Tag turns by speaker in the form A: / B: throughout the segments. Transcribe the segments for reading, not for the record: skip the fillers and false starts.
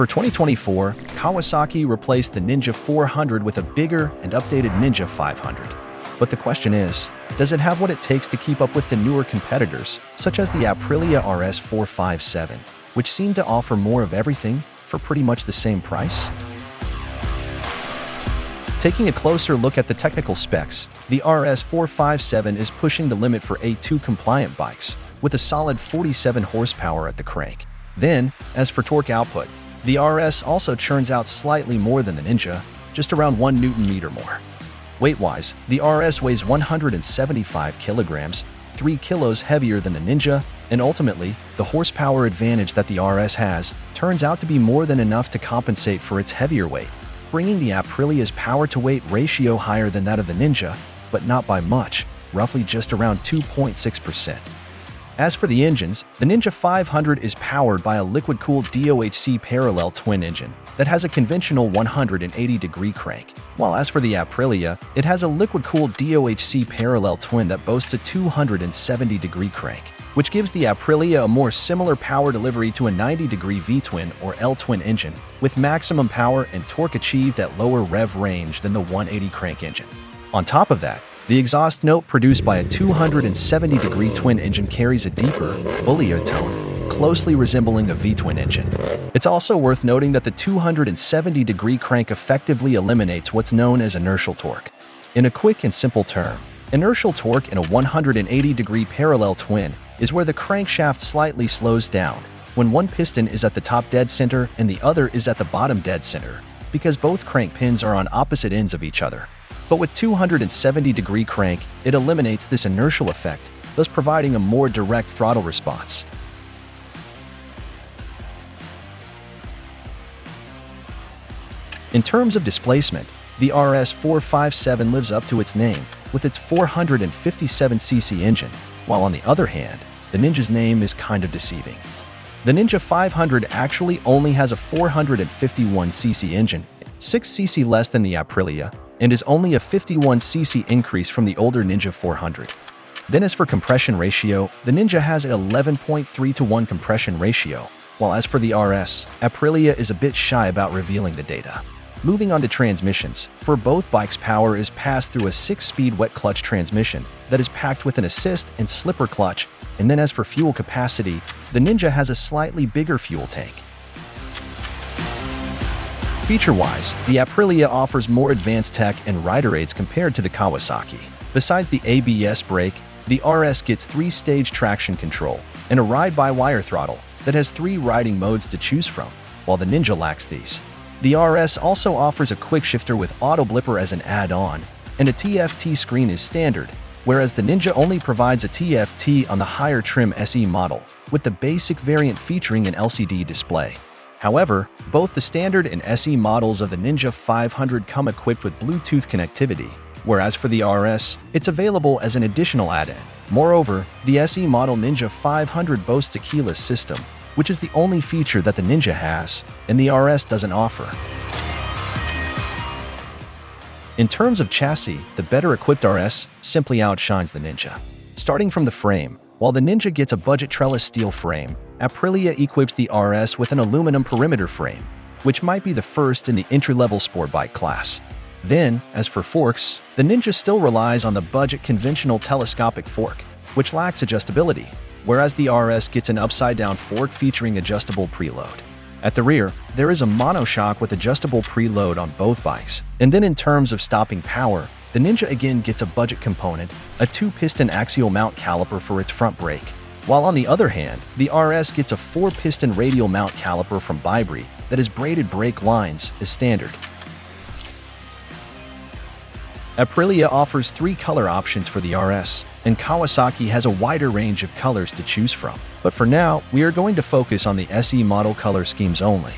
A: For 2024, Kawasaki replaced the Ninja 400 with a bigger and updated Ninja 500. But the question is, does it have what it takes to keep up with the newer competitors, such as the Aprilia RS 457, which seem to offer more of everything for pretty much the same price? Taking a closer look at the technical specs, the RS 457 is pushing the limit for A2 compliant bikes, with a solid 47 horsepower at the crank. Then, as for torque output, the RS also churns out slightly more than the Ninja, just around 1 Nm more. Weight-wise, the RS weighs 175 kilograms, 3 kilos heavier than the Ninja, and ultimately, the horsepower advantage that the RS has turns out to be more than enough to compensate for its heavier weight, bringing the Aprilia's power-to-weight ratio higher than that of the Ninja, but not by much, roughly just around 2.6%. As for the engines, the Ninja 500 is powered by a liquid-cooled DOHC parallel twin engine that has a conventional 180-degree crank, while as for the Aprilia, it has a liquid-cooled DOHC parallel twin that boasts a 270-degree crank, which gives the Aprilia a more similar power delivery to a 90-degree V-twin or L-twin engine, with maximum power and torque achieved at lower rev range than the 180 crank engine. On top of that, the exhaust note produced by a 270-degree twin engine carries a deeper, bullier tone, closely resembling a V-twin engine. It's also worth noting that the 270-degree crank effectively eliminates what's known as inertial torque. In a quick and simple term, inertial torque in a 180-degree parallel twin is where the crankshaft slightly slows down when one piston is at the top dead center and the other is at the bottom dead center, because both crank pins are on opposite ends of each other. But with 270-degree crank, it eliminates this inertial effect, thus providing a more direct throttle response. In terms of displacement, the RS 457 lives up to its name with its 457cc engine, while on the other hand, the Ninja's name is kind of deceiving. The Ninja 500 actually only has a 451cc engine, 6cc less than the Aprilia, and is only a 51cc increase from the older Ninja 400. Then as for compression ratio, the Ninja has an 11.3:1 compression ratio, while as for the RS, Aprilia is a bit shy about revealing the data. Moving on to transmissions, for both bikes, power is passed through a 6-speed wet clutch transmission that is packed with an assist and slipper clutch, and then as for fuel capacity, the Ninja has a slightly bigger fuel tank. Feature-wise, the Aprilia offers more advanced tech and rider aids compared to the Kawasaki. Besides the ABS brake, the RS gets 3-stage traction control and a ride-by-wire throttle that has 3 riding modes to choose from, while the Ninja lacks these. The RS also offers a quick shifter with auto blipper as an add-on, and a TFT screen is standard, whereas the Ninja only provides a TFT on the higher trim SE model, with the basic variant featuring an LCD display. However, both the standard and SE models of the Ninja 500 come equipped with Bluetooth connectivity, whereas for the RS, it's available as an additional add-in. Moreover, the SE model Ninja 500 boasts a keyless system, which is the only feature that the Ninja has, and the RS doesn't offer. In terms of chassis, the better-equipped RS simply outshines the Ninja. Starting from the frame, while the Ninja gets a budget trellis steel frame, Aprilia equips the RS with an aluminum perimeter frame, which might be the first in the entry-level sport bike class. Then, as for forks, the Ninja still relies on the budget conventional telescopic fork, which lacks adjustability, whereas the RS gets an upside-down fork featuring adjustable preload. At the rear, there is a monoshock with adjustable preload on both bikes. And then in terms of stopping power, the Ninja again gets a budget component, a 2-piston axial mount caliper for its front brake, while on the other hand, the RS gets a 4-piston radial mount caliper from Bybri that has braided brake lines as standard. Aprilia offers 3 color options for the RS, and Kawasaki has a wider range of colors to choose from. But for now, we are going to focus on the SE model color schemes only.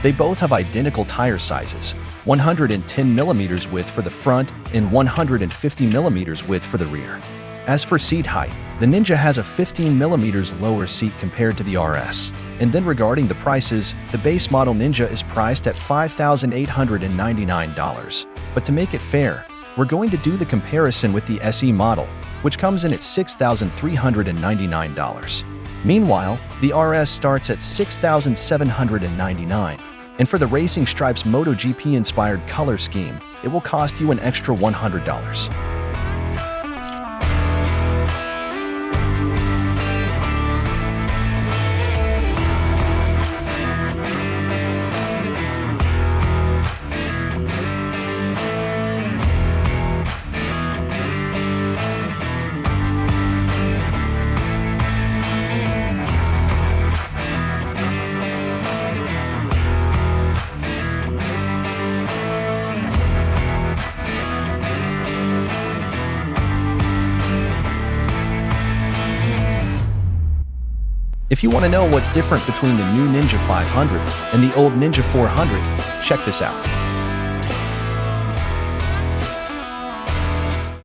A: They both have identical tire sizes, 110mm width for the front and 150mm width for the rear. As for seat height, The Ninja has a 15mm lower seat compared to the RS. And then regarding the prices, the base model Ninja is priced at $5,899. But to make it fair, we're going to do the comparison with the SE model, which comes in at $6,399. Meanwhile, the RS starts at $6,799. And for the Racing Stripes MotoGP-inspired color scheme, it will cost you an extra $100. If you want to know what's different between the new Ninja 500 and the old Ninja 400, check this out.